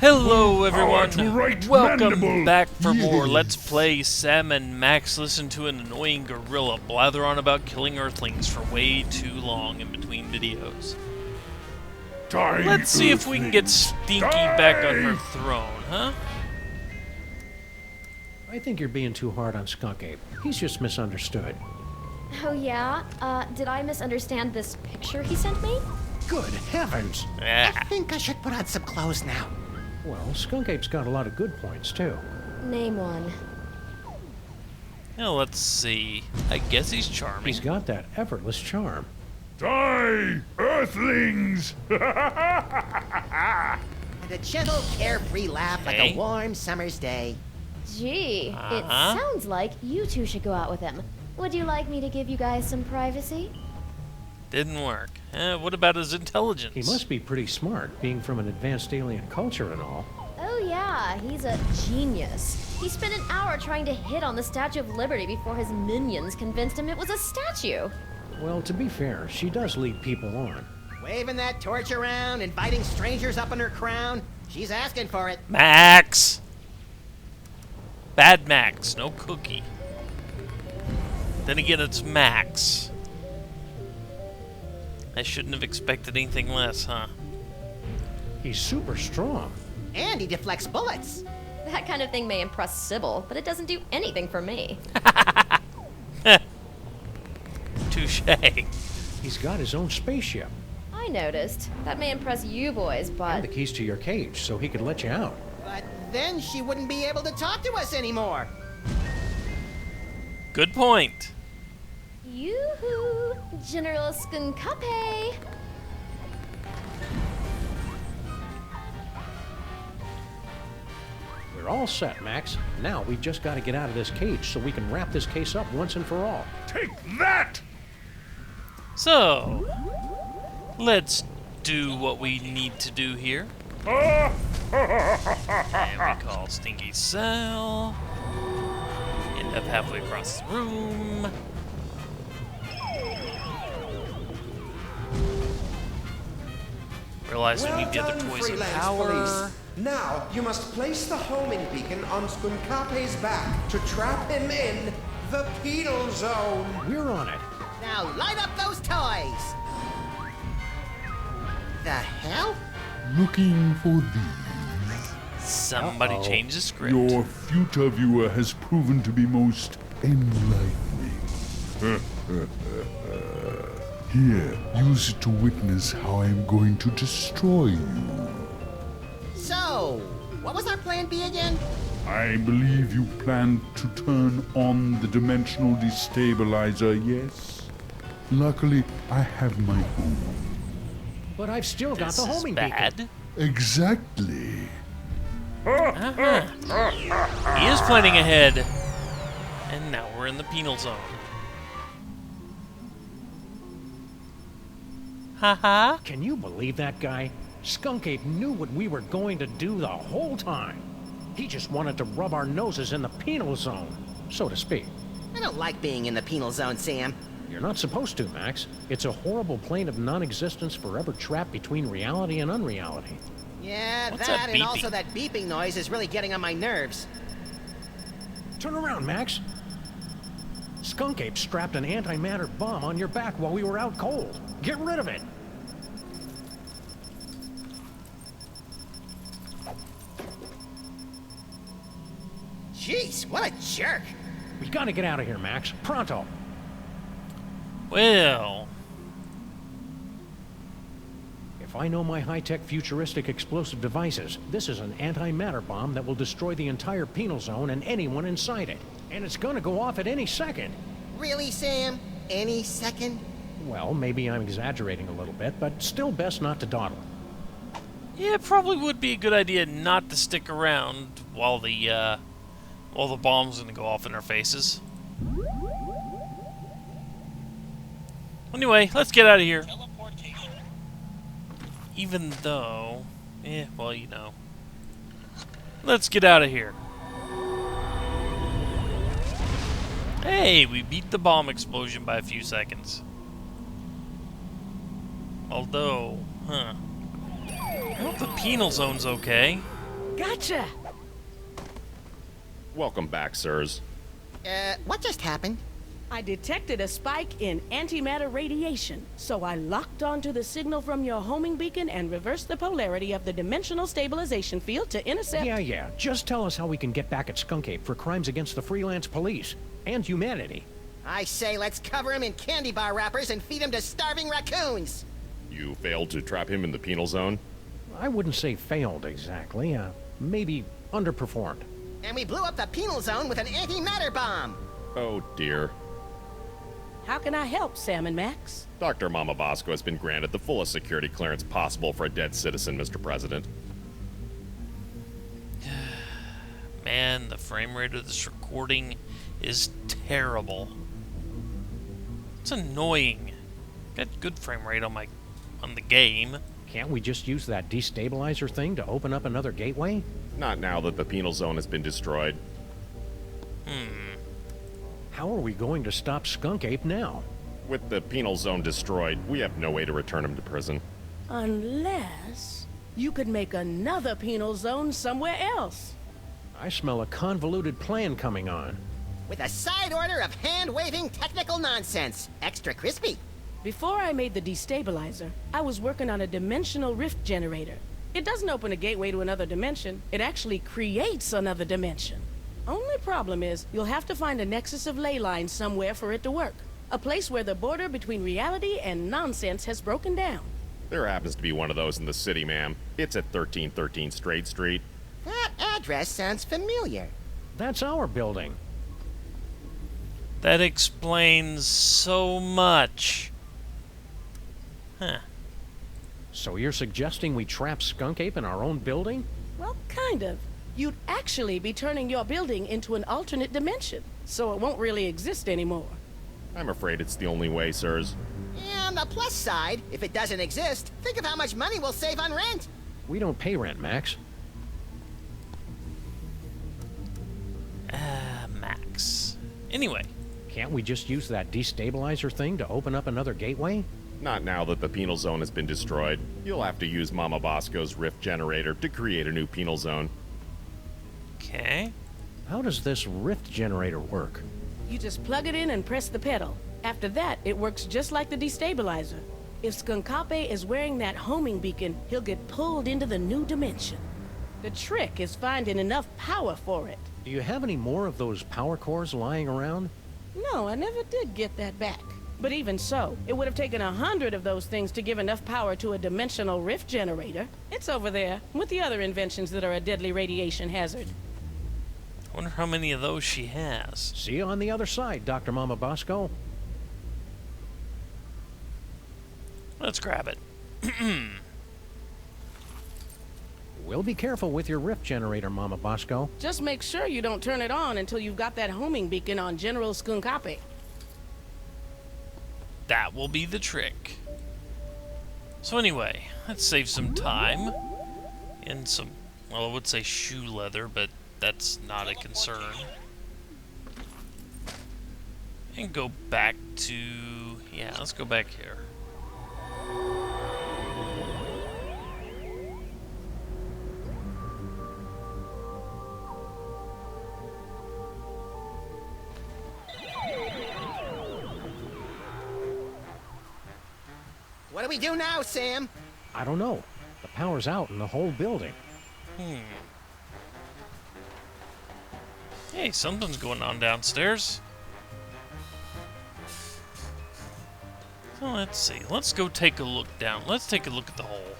Hello everyone, right welcome mandible. back for more Yes. Let's Play. Sam and Max listen to an annoying gorilla blather on about killing earthlings for way too long in between videos. Die, Let's see if we can get earthling. Stinky Die! back on her throne, huh? I think you're being too hard on Skunkape. He's just misunderstood. Oh yeah? Did I misunderstand this picture he sent me? Good heavens! Yeah. I think I should put on some clothes now. Well, Skunkape's got a lot of good points, too. Name one. Now let's see. I guess he's charming. He's got that effortless charm. Die, earthlings! And a gentle, carefree laugh like Hey. a warm summer's day. Gee, it Uh-huh. sounds like you two should go out with him. Would you like me to give you guys some privacy? Didn't work. What about his intelligence? He must be pretty smart, being from an advanced alien culture and all. Oh yeah, he's a genius. He spent an hour trying to hit on the Statue of Liberty before his minions convinced him it was a statue. Well, to be fair, she does lead people on. Waving that torch around, inviting strangers up in her crown. She's asking for it. Max! Bad Max, no Cookie. Then again, it's Max. I shouldn't have expected anything less, huh? He's super strong. And he deflects bullets. That kind of thing may impress Sybil, but it doesn't do anything for me. Touché. He's got his own spaceship. I noticed. That may impress you boys, And but... the keys to your cage, so he could let you out. But then she wouldn't be able to talk to us anymore. Good point. Yoo-hoo! General Skunkape! We're all set, Max. Now we've just got to get out of this cage so we can wrap this case up once and for all. Take that! So, let's do what we need to do here. Ah! And we call Stinky Cell. End up halfway across the room. Realize we need the other toys in freelance power. police. Now, you must place the homing beacon on Skunkape's back to trap him in the penal zone. We're on it. Now light up those toys. The hell? Looking for these. Somebody change the script. Your future viewer has proven to be most enlightening. Here, use it to witness how I am going to destroy you. So, what was our plan B again? I believe you planned to turn on the dimensional destabilizer, yes? Luckily, I have my own. But I've still got This the is homing beacon. bad. Exactly. He is planning ahead. And now we're in the penal zone. Haha. Can you believe that guy? Skunkape knew what we were going to do the whole time. He just wanted to rub our noses in the penal zone, so to speak. I don't like being in the penal zone, Sam. You're not supposed to, Max. It's a horrible plane of non-existence forever trapped between reality and unreality. Yeah, What's that that and also beeping? that beeping noise is really getting on my nerves. Turn around, Max. Skunkape strapped an antimatter bomb on your back while we were out cold. Get rid of it. Jeez, what a jerk. We gotta get out of here, Max. Pronto. Well, If I know my high-tech futuristic explosive devices, this is an antimatter bomb that will destroy the entire penal zone and anyone inside it. And it's gonna go off at any second. Really, Sam? Any second? Well, maybe I'm exaggerating a little bit, but still best not to dawdle. yeah, it probably would be a good idea not to stick around while the bomb's gonna go off in our faces. Anyway, let's get out of here. Even though, well, you know. Let's get out of here. Hey, we beat the bomb explosion by a few seconds. Although, I hope the penal zone's okay. Gotcha! Welcome back, sirs. What just happened? I detected a spike in antimatter radiation, so I locked onto the signal from your homing beacon and reversed the polarity of the dimensional stabilization field to intercept... Yeah. Just tell us how we can get back at Skunkape for crimes against the freelance police and humanity. I say let's cover him in candy bar wrappers and feed him to starving raccoons. You failed to trap him in the penal zone? I wouldn't say failed exactly. Maybe underperformed. And we blew up the penal zone with an antimatter bomb. Oh, dear. How can I help, Sam and Max? Dr. Mama Bosco has been granted the fullest security clearance possible for a dead citizen, Mr. President. Man, the frame rate of this recording is terrible. It's annoying. Got good frame rate on the game. Can't we just use that destabilizer thing to open up another gateway? Not now that the penal zone has been destroyed. How are we going to stop Skunkape now? With the penal zone destroyed, we have no way to return him to prison. Unless you could make another penal zone somewhere else. I smell a convoluted plan coming on. With a side order of hand-waving technical nonsense. Extra crispy. Before I made the destabilizer, I was working on a dimensional rift generator. It doesn't open a gateway to another dimension. It actually creates another dimension. Only problem is, you'll have to find a nexus of ley lines somewhere for it to work. A place where the border between reality and nonsense has broken down. There happens to be one of those in the city, ma'am. It's at 1313 Straight Street. That address sounds familiar. That's our building. That explains so much. Huh. So you're suggesting we trap Skunkape in our own building? Well, kind of. You'd actually be turning your building into an alternate dimension, so it won't really exist anymore. I'm afraid it's the only way, sirs. And the plus side, if it doesn't exist, think of how much money we'll save on rent. We don't pay rent, Max. Max. Anyway. Can't we just use that destabilizer thing to open up another gateway? Not now that the penal zone has been destroyed. You'll have to use Mama Bosco's rift generator to create a new penal zone. Okay. How does this rift generator work? You just plug it in and press the pedal. After that, it works just like the destabilizer. If Skunkape is wearing that homing beacon, he'll get pulled into the new dimension. The trick is finding enough power for it. Do you have any more of those power cores lying around? No, I never did get that back. But even so, it would have taken 100 of those things to give enough power to a dimensional rift generator. It's over there, with the other inventions that are a deadly radiation hazard. I wonder how many of those she has. See you on the other side, Dr. Mama Bosco. Let's grab it. We'll be careful with your rift generator, Mama Bosco. Just make sure you don't turn it on until you've got that homing beacon on General Skunkape. That will be the trick. So anyway, let's save some time. And some, well, I would say shoe leather, but that's not a concern. And go back to, yeah, let's go back here. What do we do now, Sam? I don't know. The power's out in the whole building. Hey, something's going on downstairs. So let's see. Let's go take a look down. Let's take a look at the hole.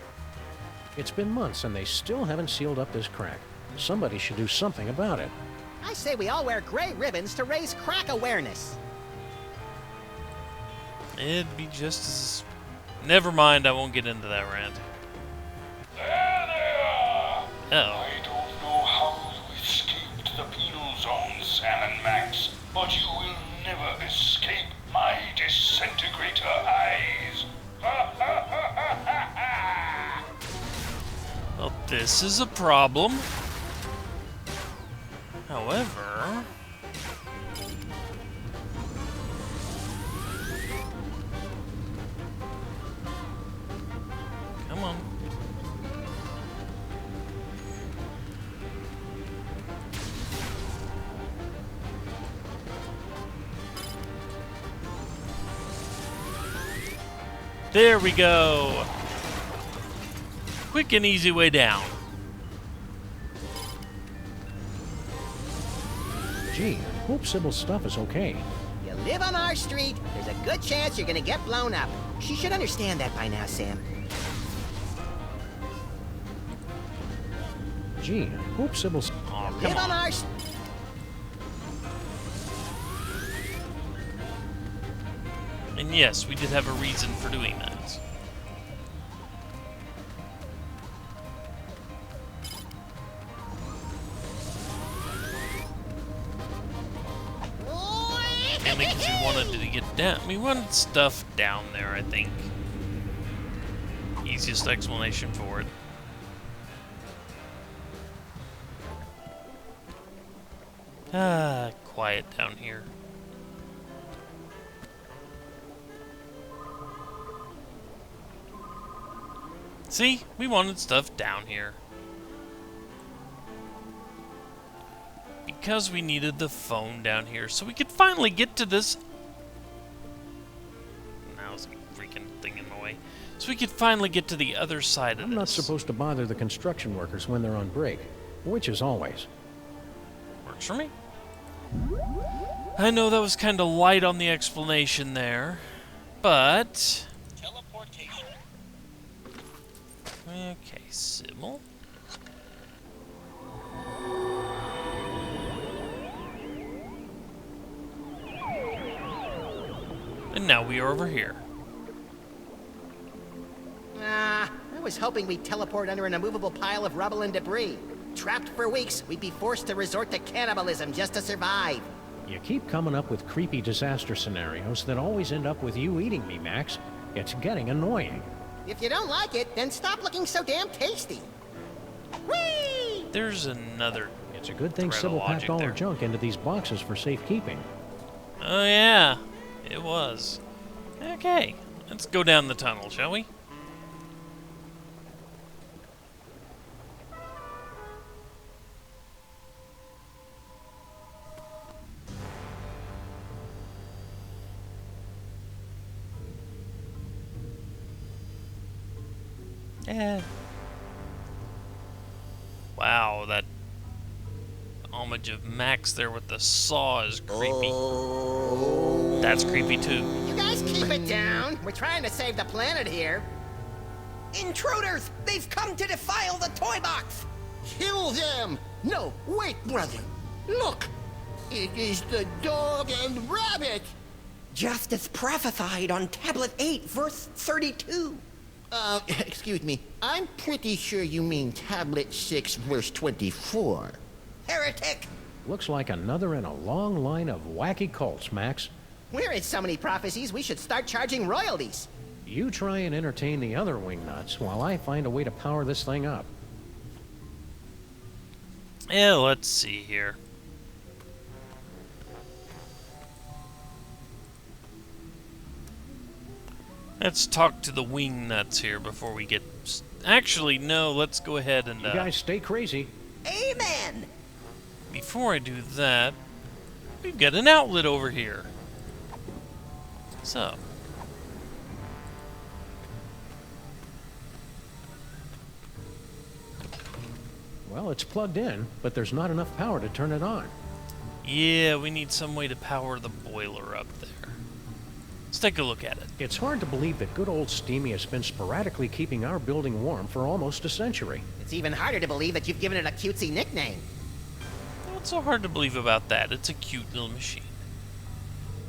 It's been months and they still haven't sealed up this crack. Somebody should do something about it. I say we all wear gray ribbons to raise crack awareness. It'd be just as... Never mind, I won't get into that rant. There! Uh-oh. I don't know how you escaped the penal zone, Sam and Max, but you will never escape my disintegrator eyes. Well, this is a problem. However... Come on. There we go. Quick and easy way down. Gee, hope Sybil's stuff is okay. You live on our street, there's a good chance you're gonna get blown up. She should understand that by now, Sam. Gee, hope Sybil's... Oh, Live come on on. our... And yes, we did have a reason for doing that. Mainly because we wanted to get down. We wanted stuff down there, I think. Easiest explanation for it. Ah, quiet down here. See? We wanted stuff down here. Because we needed the phone down here, so we could finally get to this... Now it's a freaking thing in my way. So we could finally get to the other side of this. I'm not supposed to bother the construction workers when they're on break, which is always. Works for me. I know that was kind of light on the explanation there, but... Teleportation. Okay, Sybil. And now we are over here. I was hoping we'd teleport under an immovable pile of rubble and debris. Trapped for weeks, we'd be forced to resort to cannibalism just to survive. You keep coming up with creepy disaster scenarios that always end up with you eating me, Max. It's getting annoying. If you don't like it, then stop looking so damn tasty. Whee! There's another... It's a good thing thread of Sybil logic packed all there. her junk into these boxes for safekeeping. Oh yeah, it was. Okay, let's go down the tunnel, shall we? Yeah. Wow, that homage of Max there with the saw is creepy. That's creepy too. You guys keep it down. We're trying to save the planet here. Intruders! They've come to defile the toy box! Kill them! No, wait, brother. Look! It is the dog and rabbit! Just as prophesied on Tablet 8, verse 32. Excuse me. I'm pretty sure you mean Tablet 6, verse 24. Heretic! Looks like another in a long line of wacky cults, Max. We're in so many prophecies, we should start charging royalties. You try and entertain the other wingnuts while I find a way to power this thing up. Yeah, let's see here. Let's talk to the wing nuts here before we get... Actually, no, let's go ahead and... You guys stay crazy. Amen! Before I do that, we've got an outlet over here. So... Well, it's plugged in, but there's not enough power to turn it on. Yeah, we need some way to power the boiler up there. Let's take a look at it. It's hard to believe that good old Steamy has been sporadically keeping our building warm for almost a century. It's even harder to believe that you've given it a cutesy nickname. What's so hard to believe about that? It's a cute little machine.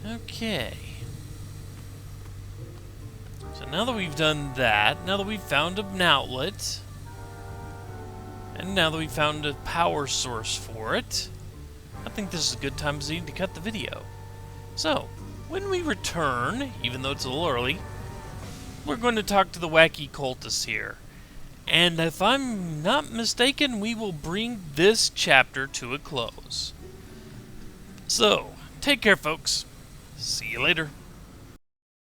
Okay. So now that we've done that, now that we've found an outlet, and now that we've found a power source for it, I think this is a good time to cut the video. So, when we return, even though it's a little early, we're going to talk to the wacky cultists here. And if I'm not mistaken, we will bring this chapter to a close. So, take care, folks. See you later.